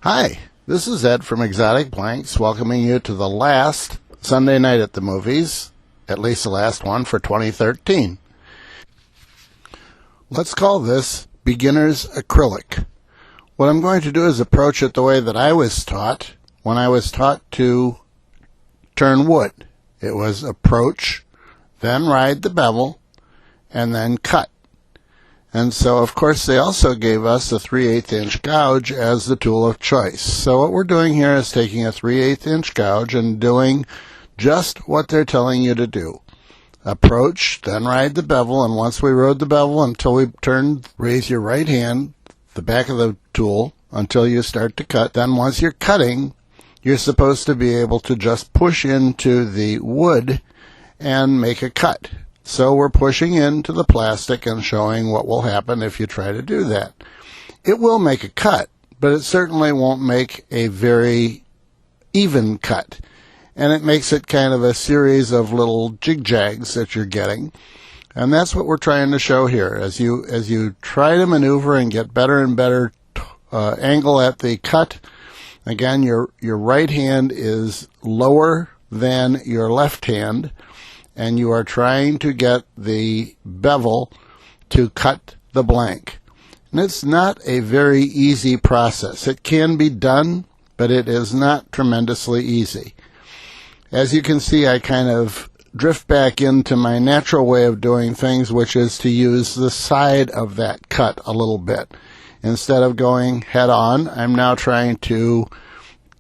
Hi, this is Ed from Exotic Blanks, welcoming you to the last Sunday night at the movies, at least the last one for 2013. Let's call this Beginner's Acrylic. What I'm going to do is approach it the way that I was taught when I was taught to turn wood. It was approach, then ride the bevel, and then cut. And so, of course, they also gave us a 3/8 inch gouge as the tool of choice. So what we're doing here is taking a 3/8 inch gouge and doing just what they're telling you to do. Approach, then ride the bevel, and once we rode the bevel until we turned, raise your right hand, the back of the tool, until you start to cut. Then once you're cutting, you're supposed to be able to just push into the wood and make a cut. So we're pushing into the plastic and showing what will happen if you try to do that. It will make a cut, but it certainly won't make a very even cut. And it makes it kind of a series of little jig-jags that you're getting. And that's what we're trying to show here. As you try to maneuver and get better and better angle at the cut, again, your right hand is lower than your left hand, and you are trying to get the bevel to cut the blank. And it's not a very easy process. It can be done, but it is not tremendously easy. As you can see, I kind of drift back into my natural way of doing things, which is to use the side of that cut a little bit. Instead of going head on, I'm now trying to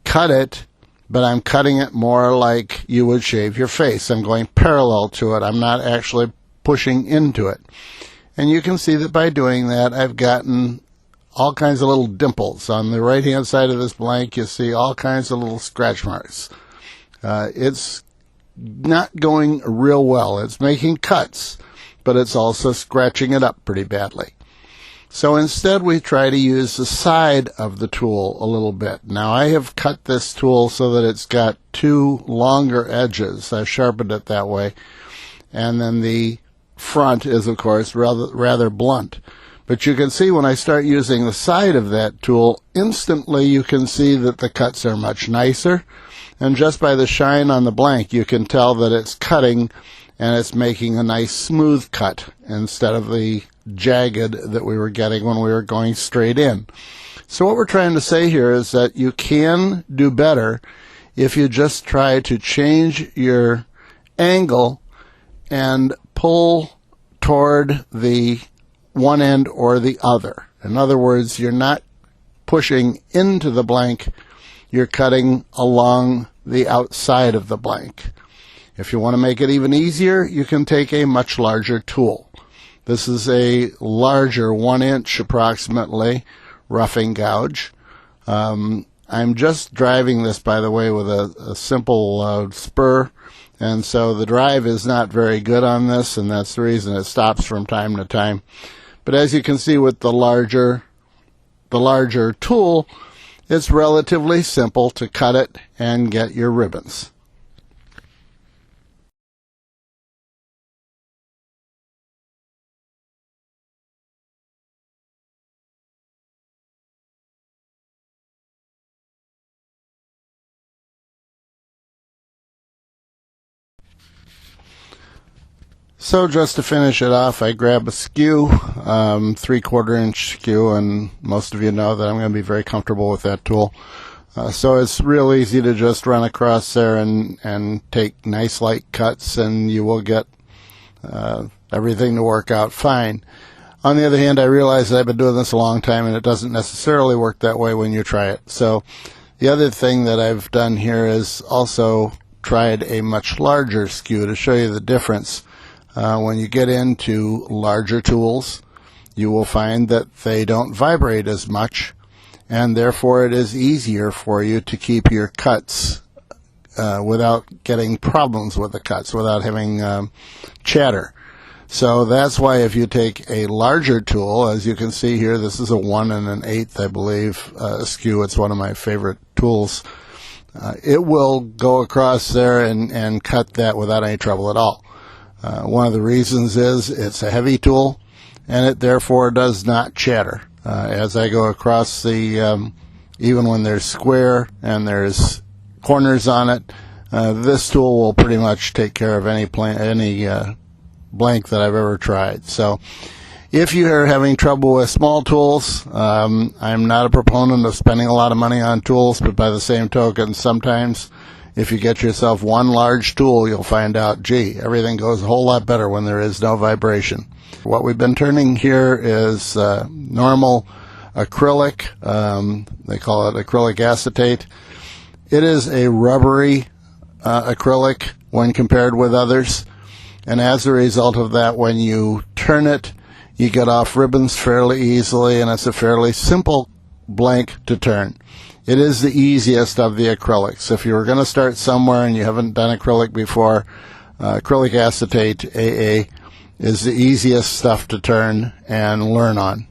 cut it, but I'm cutting it more like you would shave your face. I'm going parallel to it. I'm not actually pushing into it. And you can see that by doing that, I've gotten all kinds of little dimples. On the right-hand side of this blank, you see all kinds of little scratch marks. It's not going real well. It's making cuts, but it's also scratching it up pretty badly. So instead we try to use the side of the tool a little bit. Now I have cut this tool so that it's got two longer edges. I've sharpened it that way. And then the front is, of course, rather blunt. But you can see when I start using the side of that tool, instantly you can see that the cuts are much nicer. And just by the shine on the blank, you can tell that it's cutting and it's making a nice smooth cut instead of the jagged that we were getting when we were going straight in. So what we're trying to say here is that you can do better if you just try to change your angle and pull toward the one end or the other. In other words, you're not pushing into the blank, you're cutting along the outside of the blank. If you want to make it even easier, you can take a much larger tool. This is a larger 1 inch approximately roughing gouge. I'm just driving this, by the way, with a simple spur, and so the drive is not very good on this, and that's the reason it stops from time to time. But as you can see with the larger tool, it's relatively simple to cut it and get your ribbons. So just to finish it off, I grab a skew, 3/4 inch skew, and most of you know that I'm going to be very comfortable with that tool. So it's real easy to just run across there and take nice light cuts, and you will get everything to work out fine. On the other hand, I realize that I've been doing this a long time, and it doesn't necessarily work that way when you try it. So the other thing that I've done here is also tried a much larger skew to show you the difference. When you get into larger tools, you will find that they don't vibrate as much, and therefore it is easier for you to keep your cuts without getting problems with the cuts, without having chatter. So that's why if you take a larger tool, as you can see here, this is a 1 1/8, I believe, skew. It's one of my favorite tools. It will go across there and cut that without any trouble at all. One of the reasons is it's a heavy tool, and it therefore does not chatter. As I go across the, even when there's square and there's corners on it, this tool will pretty much take care of any blank that I've ever tried. So if you are having trouble with small tools, I'm not a proponent of spending a lot of money on tools, but by the same token, sometimes if you get yourself one large tool, you'll find out, gee, everything goes a whole lot better when there is no vibration. What we've been turning here is normal acrylic. They call it acrylic acetate. It is a rubbery acrylic when compared with others. And as a result of that, when you turn it, you get off ribbons fairly easily, and it's a fairly simple blank to turn. It is the easiest of the acrylics. If you were going to start somewhere and you haven't done acrylic before, acrylic acetate AA is the easiest stuff to turn and learn on.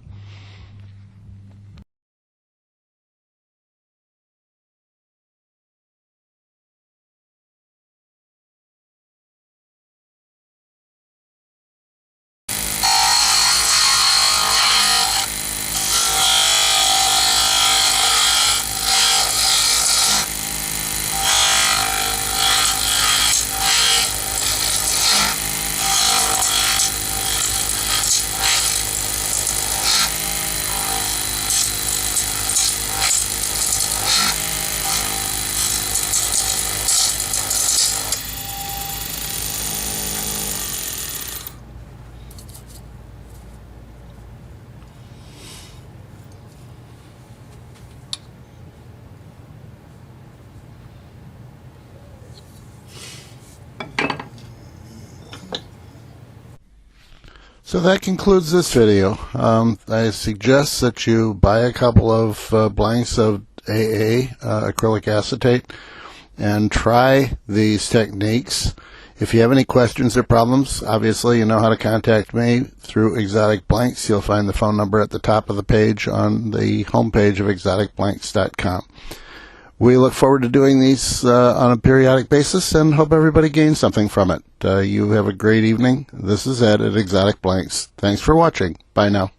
So that concludes this video. I suggest that you buy a couple of blanks of AA, acrylic acetate, and try these techniques. If you have any questions or problems, obviously you know how to contact me through Exotic Blanks. You'll find the phone number at the top of the page on the homepage of exoticblanks.com. We look forward to doing these on a periodic basis and hope everybody gains something from it. You have a great evening. This is Ed at Exotic Blanks. Thanks for watching. Bye now.